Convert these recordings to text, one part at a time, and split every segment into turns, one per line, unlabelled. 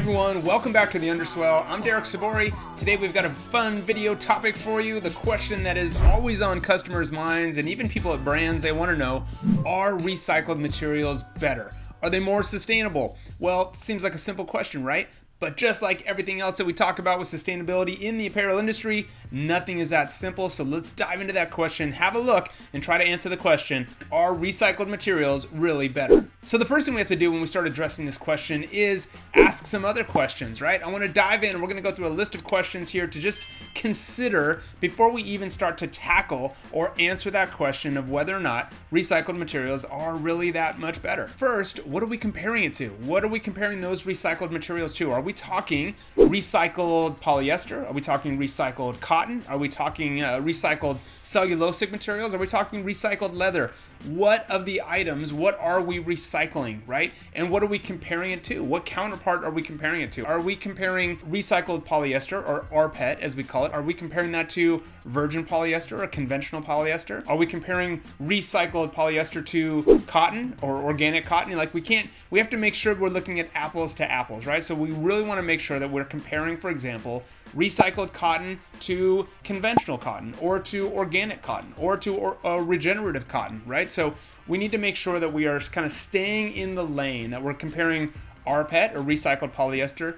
everyone, welcome back to the Underswell. I'm Derek Sabori. Today we've got a fun video topic for you. The question that is always on customers' minds and even people at brands, they want to know, are recycled materials better? Are they more sustainable? Well, it seems like a simple question, right? But just like everything else that we talk about with sustainability in the apparel industry, nothing is that simple. So let's dive into that question, have a look, and try to answer the question, are recycled materials really better? So the first thing we have to do when we start addressing this question is ask some other questions, right? I want to dive in and we're going to go through a list of questions here to just consider before we even start to tackle or answer that question of whether or not recycled materials are really that much better. First, what are we comparing it to? What are we comparing those recycled materials to? Are we talking recycled polyester? Are we talking recycled cotton? Are we talking recycled cellulosic materials? Are we talking recycled leather? What of the items, what are we recycling, right? And what are we comparing it to? What counterpart are we comparing it to? Are we comparing recycled polyester, or rPET as we call it? Are we comparing that to virgin polyester or conventional polyester? Are we comparing recycled polyester to cotton or organic cotton? Like we have to make sure we're looking at apples to apples, right? So we really want to make sure that we're comparing, for example, recycled cotton to conventional cotton or to organic cotton or to regenerative cotton, right? So we need to make sure that we are kind of staying in the lane, that we're comparing rPET or recycled polyester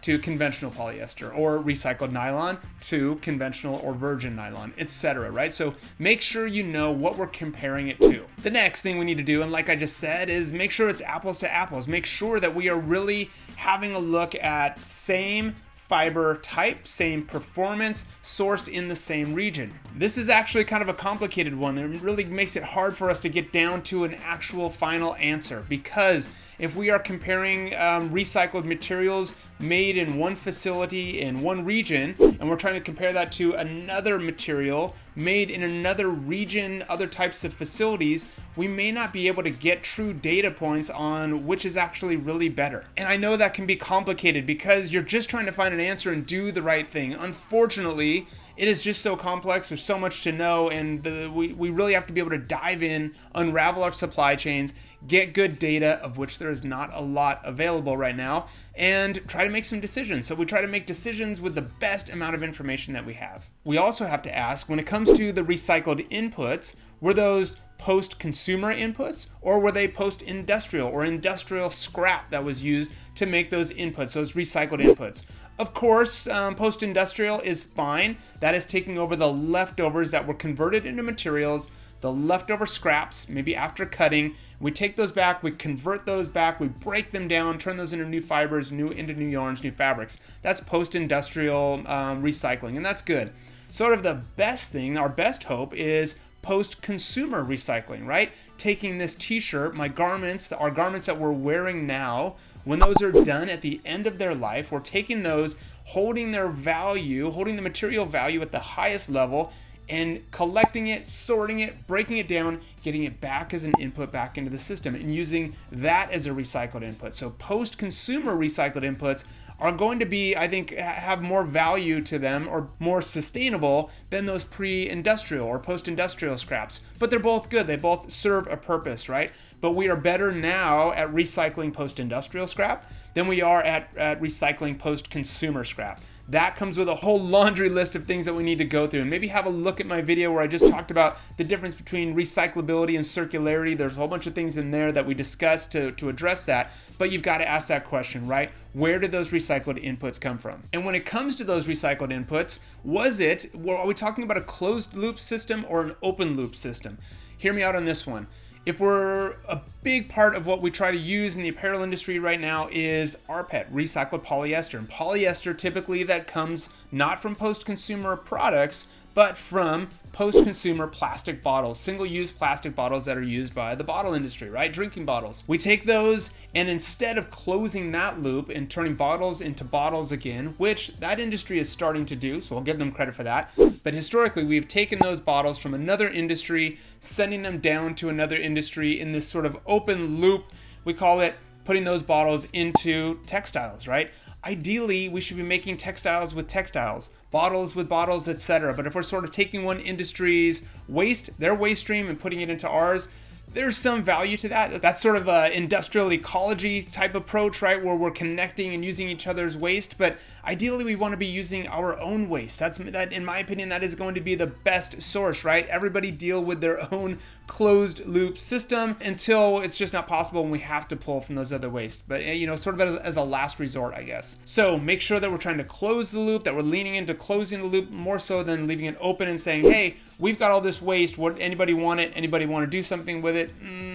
to conventional polyester, or recycled nylon to conventional or virgin nylon, etc., right? So make sure you know what we're comparing it to. The next thing we need to do, and like I just said, is make sure it's apples to apples. Make sure that we are really having a look at same fiber type, same performance, sourced in the same region. This is actually kind of a complicated one. It really makes it hard for us to get down to an actual final answer, because if we are comparing recycled materials made in one facility in one region, and we're trying to compare that to another material made in another region, other types of facilities, we may not be able to get true data points on which is actually really better. And I know that can be complicated because you're just trying to find an answer and do the right thing. Unfortunately, it is just so complex. There's so much to know, and we really have to be able to dive in, unravel our supply chains, get good data, of which there is not a lot available right now, and try to make some decisions. So we try to make decisions with the best amount of information that we have. We also have to ask, when it comes to the recycled inputs, were those post-consumer inputs, or were they post-industrial or industrial scrap that was used to make those inputs, those recycled inputs? Of course, post-industrial is fine. That is taking over the leftovers that were converted into materials, the leftover scraps, maybe after cutting. We take those back, we convert those back, we break them down, turn those into new fibers, into new yarns, new fabrics. That's post-industrial recycling, and that's good. Sort of the best thing, our best hope, is post-consumer recycling, right? Taking this t-shirt, my garments, our garments that we're wearing now, when those are done at the end of their life, we're taking those, holding their value, holding the material value at the highest level, and collecting it, sorting it, breaking it down, getting it back as an input back into the system, and using that as a recycled input. So post-consumer recycled inputs are going to be, I think, have more value to them or more sustainable than those pre-industrial or post-industrial scraps. But they're both good. They both serve a purpose, right? But we are better now at recycling post-industrial scrap than we are at recycling post-consumer scrap. That comes with a whole laundry list of things that we need to go through. And maybe have a look at my video where I just talked about the difference between recyclability and circularity. There's a whole bunch of things in there that we discussed to address that. But you've got to ask that question, right? Where did those recycled inputs come from? And when it comes to those recycled inputs, are we talking about a closed loop system or an open loop system? Hear me out on this one. If we're a big part of what we try to use in the apparel industry right now is rPET, recycled polyester. And polyester typically that comes not from post-consumer products, but from post-consumer plastic bottles, single-use plastic bottles that are used by the bottle industry, right? Drinking bottles. We take those, and instead of closing that loop and turning bottles into bottles again, which that industry is starting to do, so I'll give them credit for that. But historically, we've taken those bottles from another industry, sending them down to another industry in this sort of open loop, we call it, putting those bottles into textiles, right? Ideally, we should be making textiles with textiles, bottles with bottles, etc. But if we're sort of taking one industry's waste, their waste stream, and putting it into ours, there's some value to that. That's sort of a industrial ecology type approach, right? Where we're connecting and using each other's waste, but ideally we want to be using our own waste. That, in my opinion, that is going to be the best source, right? Everybody deal with their own closed loop system until it's just not possible and we have to pull from those other waste. But sort of as a last resort, I guess. So make sure that we're trying to close the loop, that we're leaning into closing the loop more so than leaving it open and saying, hey, we've got all this waste. What, anybody want it? Anybody want to do something with it?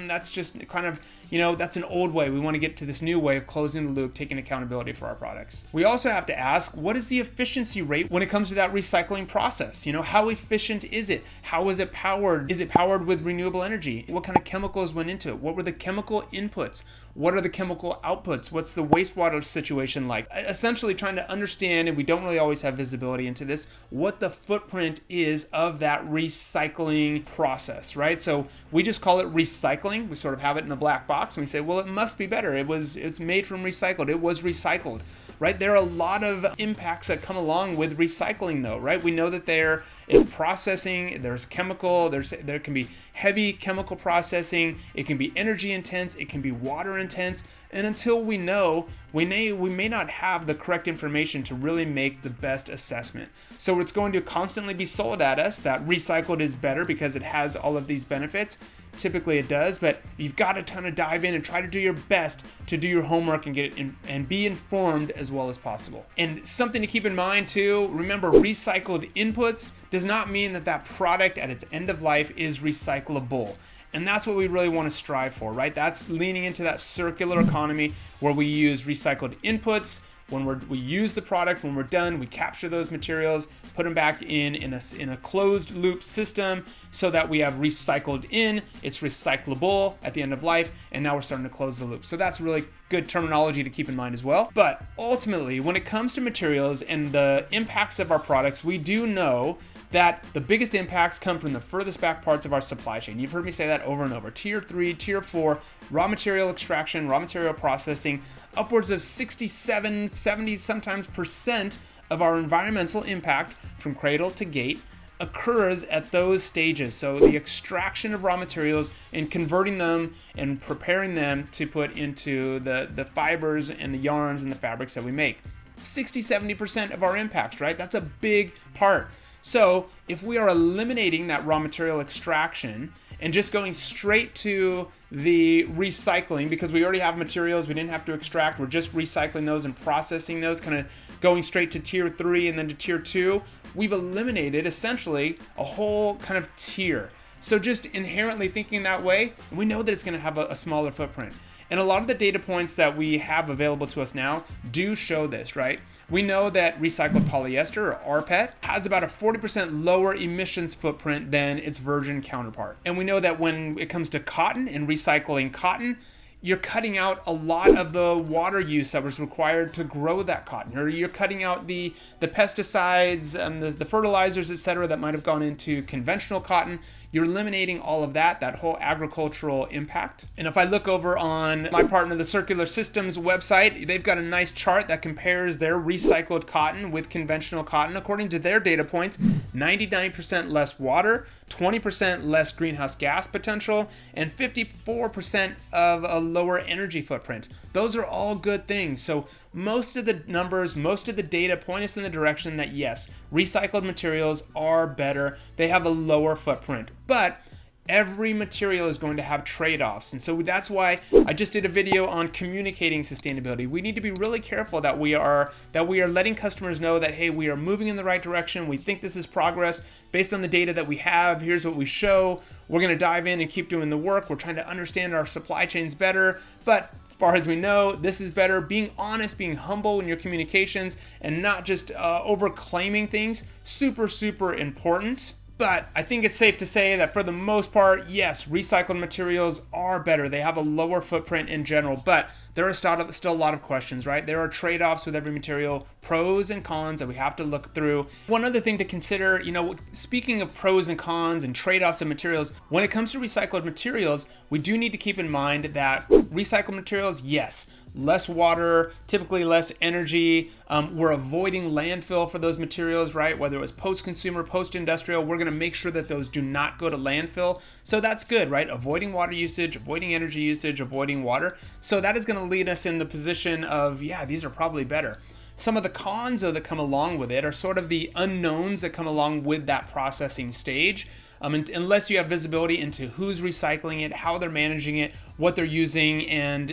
That's just kind of, that's an old way. We want to get to this new way of closing the loop, taking accountability for our products. We also have to ask, what is the efficiency rate when it comes to that recycling process? How efficient is it? How is it powered? Is it powered with renewable energy? What kind of chemicals went into it? What were the chemical inputs? What are the chemical outputs? What's the wastewater situation like? Essentially trying to understand, and we don't really always have visibility into this, what the footprint is of that recycling process, right? So we just call it recycling. We sort of have it in a black box and we say, well, it must be better. It's made from recycled. It was recycled, right? There are a lot of impacts that come along with recycling though, right? We know that there is processing, there's chemical, there can be heavy chemical processing, it can be energy intense, it can be water intense, and until we know, we may not have the correct information to really make the best assessment. So it's going to constantly be sold at us that recycled is better because it has all of these benefits. Typically it does, but you've got to kind of dive in and try to do your best to do your homework and get it in, and be informed as well as possible. And something to keep in mind too, remember recycled inputs does not mean that product at its end of life is recyclable. And that's what we really want to strive for, right? That's leaning into that circular economy where we use recycled inputs. When we use the product, when we're done, we capture those materials, put them back in a closed loop system so that we have recycled in, it's recyclable at the end of life, and now we're starting to close the loop. So that's really good terminology to keep in mind as well. But ultimately, when it comes to materials and the impacts of our products, we do know that the biggest impacts come from the furthest back parts of our supply chain. You've heard me say that over and over. Tier 3, Tier 4, raw material extraction, raw material processing, upwards of 67, 70, sometimes % of our environmental impact from cradle to gate occurs at those stages. So the extraction of raw materials and converting them and preparing them to put into the fibers and the yarns and the fabrics that we make. 60, 70% of our impacts, right? That's a big part. So if we are eliminating that raw material extraction and just going straight to the recycling, because we already have materials we didn't have to extract, we're just recycling those and processing those, kind of going straight to Tier 3 and then to Tier 2, we've eliminated essentially a whole kind of tier. So just inherently thinking that way, we know that it's going to have a smaller footprint. And a lot of the data points that we have available to us now do show this, right? We know that recycled polyester, or rPET, has about a 40% lower emissions footprint than its virgin counterpart. And we know that when it comes to cotton and recycling cotton, you're cutting out a lot of the water use that was required to grow that cotton, or you're cutting out the pesticides and the fertilizers, etc., that might have gone into conventional cotton. You're eliminating all of that whole agricultural impact. And if I look over on my partner, the Circular Systems website, they've got a nice chart that compares their recycled cotton with conventional cotton. According to their data points, 99% less water, 20% less greenhouse gas potential, and 54% of a lower energy footprint. Those are all good things. So most of the numbers, most of the data point us in the direction that yes, recycled materials are better. They have a lower footprint, but every material is going to have trade-offs. And so that's why I just did a video on communicating sustainability. We need to be really careful that we are letting customers know that, hey, we are moving in the right direction. We think this is progress based on the data that we have. Here's what we show. We're going to dive in and keep doing the work. We're trying to understand our supply chains better. But as far as we know, this is better. Being honest, being humble in your communications, and not just over-claiming things. Super, super important. But I think it's safe to say that for the most part, yes, recycled materials are better. They have a lower footprint in general, but there are still a lot of questions, right? There are trade-offs with every material, pros and cons that we have to look through. One other thing to consider, speaking of pros and cons and trade-offs of materials, when it comes to recycled materials, we do need to keep in mind that recycled materials, yes, less water, typically less energy. We're avoiding landfill for those materials, right? Whether it was post-consumer, post-industrial, we're gonna make sure that those do not go to landfill. So that's good, right? Avoiding water usage, avoiding energy usage, avoiding water. So that is gonna lead us in the position of, yeah, these are probably better. Some of the cons, though, that come along with it are sort of the unknowns that come along with that processing stage. Unless you have visibility into who's recycling it, how they're managing it, what they're using, and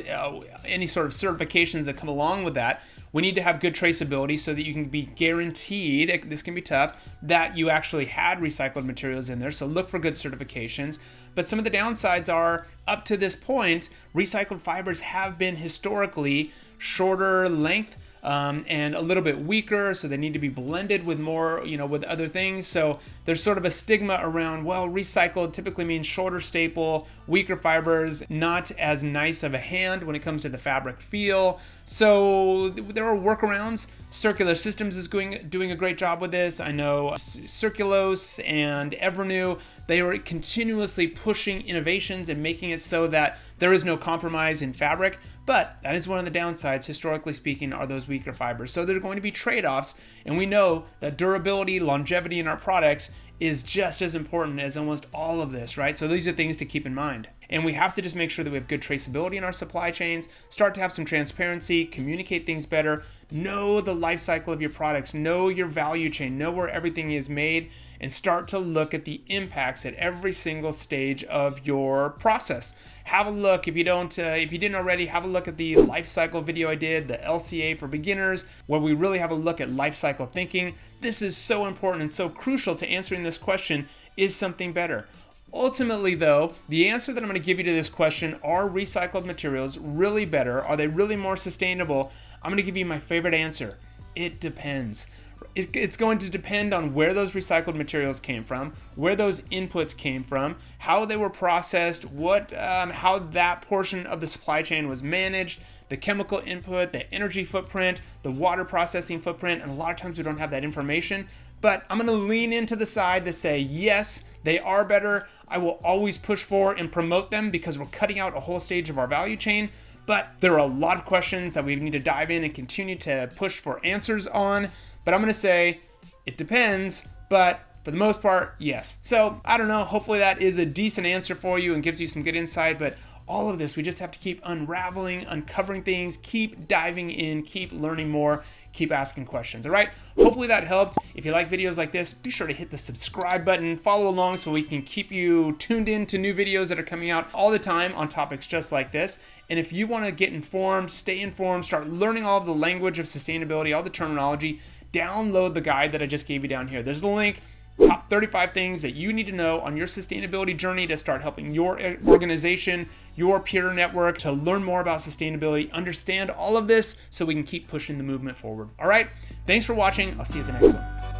any sort of certifications that come along with that, we need to have good traceability so that you can be guaranteed, this can be tough, that you actually had recycled materials in there. So look for good certifications. But some of the downsides are, up to this point, recycled fibers have been historically shorter length, and a little bit weaker, so they need to be blended with more, with other things. So there's sort of a stigma around, well, recycled typically means shorter staple, weaker fibers, not as nice of a hand when it comes to the fabric feel. So there are workarounds. Circular Systems is doing a great job with this. I know Circulose and Evernew, they are continuously pushing innovations and making it so that there is no compromise in fabric. But that is one of the downsides, historically speaking, are those weaker fibers. So there are going to be trade-offs, and we know that durability, longevity in our products is just as important as almost all of this, right? So these are things to keep in mind. And we have to just make sure that we have good traceability in our supply chains, start to have some transparency, communicate things better, know the life cycle of your products, know your value chain, know where everything is made, and start to look at the impacts at every single stage of your process. Have a look, if you didn't already, have a look at the life cycle video I did, the LCA for beginners, where we really have a look at life cycle thinking. This is so important and so crucial to answering this question, is something better? Ultimately, though, the answer that I'm going to give you to this question, are recycled materials really better? Are they really more sustainable? I'm going to give you my favorite answer. It depends. It's going to depend on where those recycled materials came from, where those inputs came from, how they were processed, how that portion of the supply chain was managed, the chemical input, the energy footprint, the water processing footprint, and a lot of times we don't have that information. But I'm going to lean into the side to say, yes, they are better. I will always push for and promote them because we're cutting out a whole stage of our value chain. But there are a lot of questions that we need to dive in and continue to push for answers on. But I'm going to say it depends, but for the most part, yes. So I don't know, hopefully that is a decent answer for you and gives you some good insight, but all of this, we just have to keep unraveling, uncovering things, keep diving in, keep learning more, keep asking questions, all right? Hopefully that helped. If you like videos like this, be sure to hit the subscribe button, follow along so we can keep you tuned in to new videos that are coming out all the time on topics just like this. And if you want to get informed, stay informed, start learning all of the language of sustainability, all the terminology, download the guide that I just gave you down here. There's the link. Top 35 things that you need to know on your sustainability journey to start helping your organization, your peer network to learn more about sustainability, understand all of this so we can keep pushing the movement forward. All right, thanks for watching. I'll see you at the next one.